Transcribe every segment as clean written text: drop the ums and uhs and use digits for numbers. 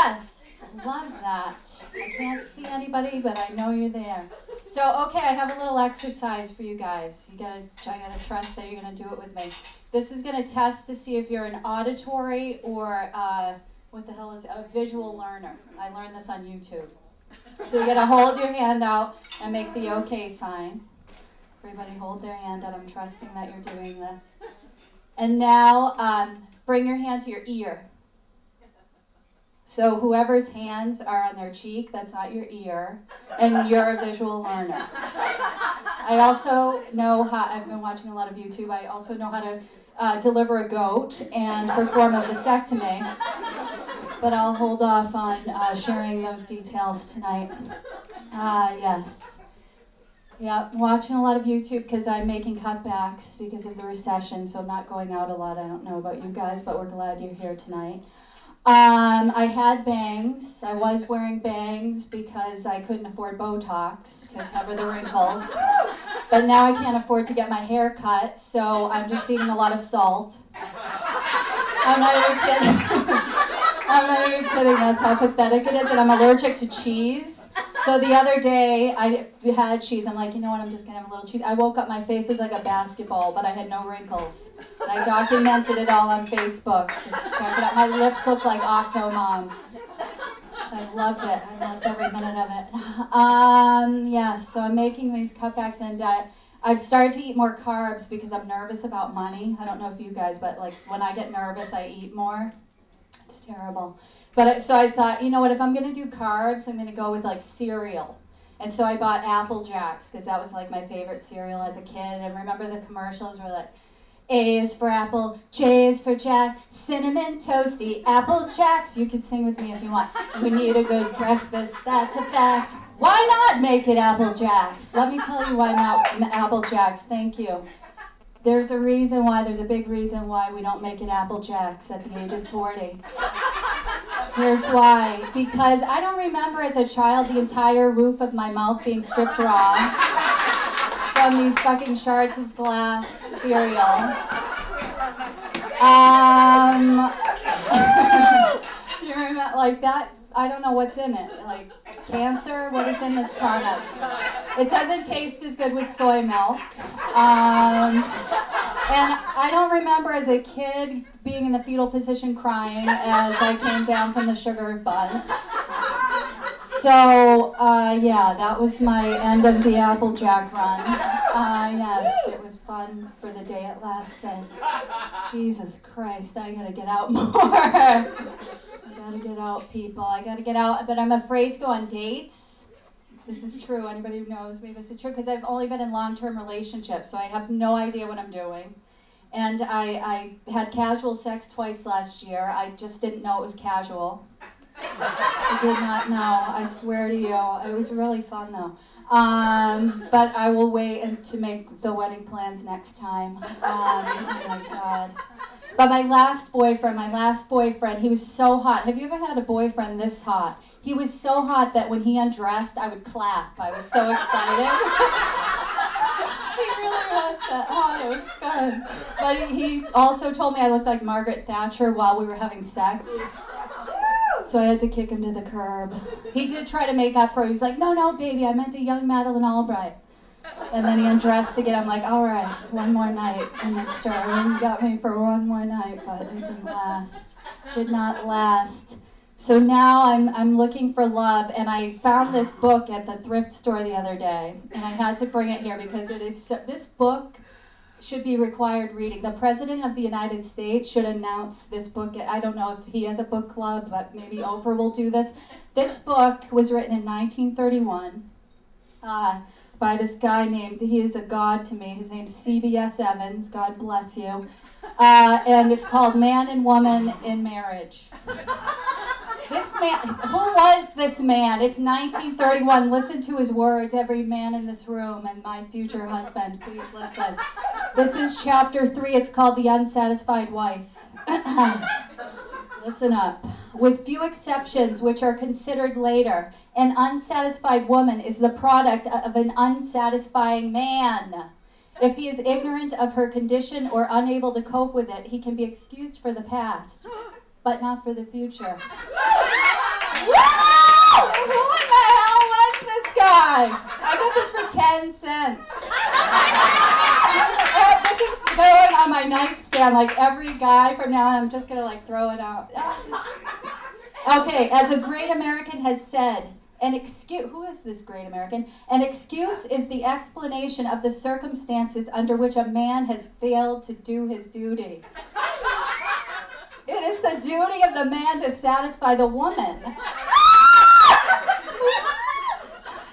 Yes, love that. I can't see anybody, but I know you're there. So, okay, I have a little exercise for you guys. I gotta trust that you're gonna do it with me. This is gonna test to see if you're an auditory or what the hell is it? A visual learner. I learned this on YouTube. So you gotta hold your hand out and make the okay sign. Everybody hold their hand out. I'm trusting that you're doing this. And now bring your hand to your ear. So whoever's hands are on their cheek, that's not your ear, and you're a visual learner. I also know how, I've been watching a lot of YouTube, I also know how to deliver a goat and perform a vasectomy, but I'll hold off on sharing those details tonight. Yes. Yeah, I'm watching a lot of YouTube because I'm making cutbacks because of the recession, so I'm not going out a lot. I don't know about you guys, but we're glad you're here tonight. I had bangs. I was wearing bangs because I couldn't afford Botox to cover the wrinkles. But now I can't afford to get my hair cut, so I'm just eating a lot of salt. I'm not even kidding. I'm not even kidding. That's how pathetic it is. And I'm allergic to cheese. So the other day, I had cheese. I'm like, you know what, I'm just going to have a little cheese. I woke up, my face was like a basketball, but I had no wrinkles. And I documented it all on Facebook. Just check it out. My lips look like Octomom. I loved it. I loved every minute of it. Yes, so I'm making these cutbacks, and I've started to eat more carbs because I'm nervous about money. I don't know if you guys, but like when I get nervous, I eat more. It's terrible. But so I thought, you know what, if I'm going to do carbs, I'm going to go with like cereal. And so I bought Apple Jacks because that was like my favorite cereal as a kid. And remember the commercials were like, A is for apple, J is for Jack, cinnamon toasty, Apple Jacks. You can sing with me if you want. We need a good breakfast, that's a fact. Why not make it Apple Jacks? Let me tell you why not Apple Jacks. Thank you. There's a reason why, there's a big reason why we don't make it Apple Jacks at the age of 40. Here's why. Because I don't remember as a child the entire roof of my mouth being stripped raw from these fucking shards of glass cereal. You remember like that? I don't know what's in it. Like cancer? What is in this product? It doesn't taste as good with soy milk. And I don't remember as a kid being in the fetal position crying as I came down from the sugar buzz. So, yeah, that was my end of the Applejack run. Yes, it was fun for the day it lasted. Jesus Christ, I gotta get out more. I gotta get out, people. I gotta get out, but I'm afraid to go on dates. This is true. Anybody who knows me, this is true because I've only been in long-term relationships, so I have no idea what I'm doing. And I had casual sex twice last year. I just didn't know it was casual. I did not know. I swear to you. It was really fun, though. But I will wait to make the wedding plans next time. Oh, my God. But my last boyfriend, he was so hot. Have you ever had a boyfriend this hot? He was so hot that when he undressed, I would clap. I was so excited. He really was that hot. It was fun. But he also told me I looked like Margaret Thatcher while we were having sex. So I had to kick him to the curb. He did try to make up for it. He was like, no, baby, I meant a young Madeleine Albright. And then he undressed again. I'm like, all right, one more night in the store. And he got me for one more night, but it didn't last. Did not last. So now I'm looking for love, and I found this book at the thrift store the other day, and I had to bring it here because it is this book should be required reading. The President of the United States should announce this book. I don't know if he has a book club, but maybe Oprah will do this. This book was written in 1931 by this guy named, he is a god to me, his name's CBS Evans, God bless you, and it's called Man and Woman in Marriage. This man, who was this man? It's 1931. Listen to his words, every man in this room, and my future husband, please listen. This is chapter 3. It's called The Unsatisfied Wife. Listen up. With few exceptions, which are considered later, an unsatisfied woman is the product of an unsatisfying man. If he is ignorant of her condition or unable to cope with it, he can be excused for the past, but not for the future. Who in the hell was this guy? I got this for 10 cents. This is going on my nightstand, like every guy from now on, I'm just gonna like throw it out. Okay, as a great American has said, who is this great American? An excuse is the explanation of the circumstances under which a man has failed to do his duty. It is the duty of the man to satisfy the woman.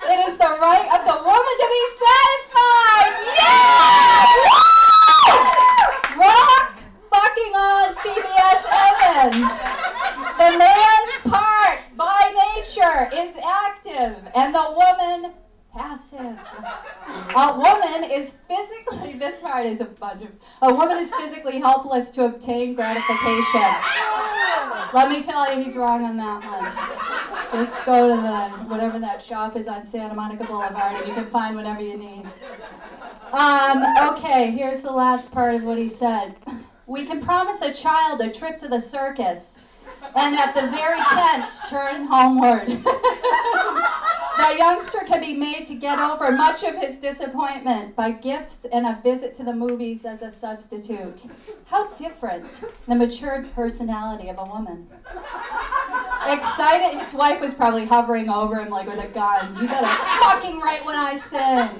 It is the right of the woman to be satisfied. Yeah! Rock fucking on, CBS Evans. The man's part, by nature, is active, and the woman, passive. A woman is physically, this part is a woman is physically helpless to obtain gratification. Let me tell you, he's wrong on that one. Just go to whatever that shop is on Santa Monica Boulevard, and you can find whatever you need. Okay, here's the last part of what he said. We can promise a child a trip to the circus, and at the very tent, turn homeward. The youngster can be made to get over much of his disappointment by gifts and a visit to the movies as a substitute. How different the matured personality of a woman. Excited, his wife was probably hovering over him like with a gun. You better fucking write what I said.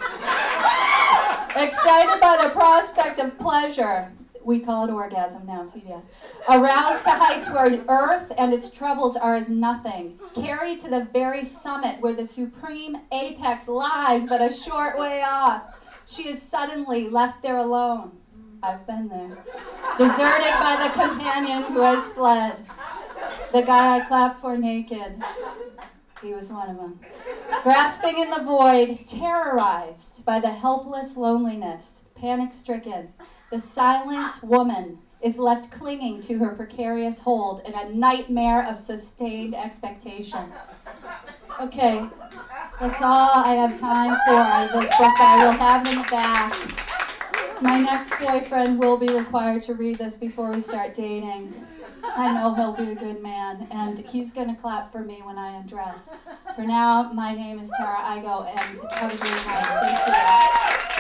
Excited by the prospect of pleasure. We call it orgasm now, CBS. Aroused to heights where earth and its troubles are as nothing. Carried to the very summit where the supreme apex lies but a short way off. She is suddenly left there alone. I've been there. Deserted by the companion who has fled. The guy I clapped for naked. He was one of them. Grasping in the void, terrorized by the helpless loneliness, panic-stricken. The silent woman is left clinging to her precarious hold in a nightmare of sustained expectation. Okay, that's all I have time for this book that I will have in the back. My next boyfriend will be required to read this before we start dating. I know he'll be a good man, and he's going to clap for me when I undress. For now, my name is Tara Igoe, and have a great night. Thank you.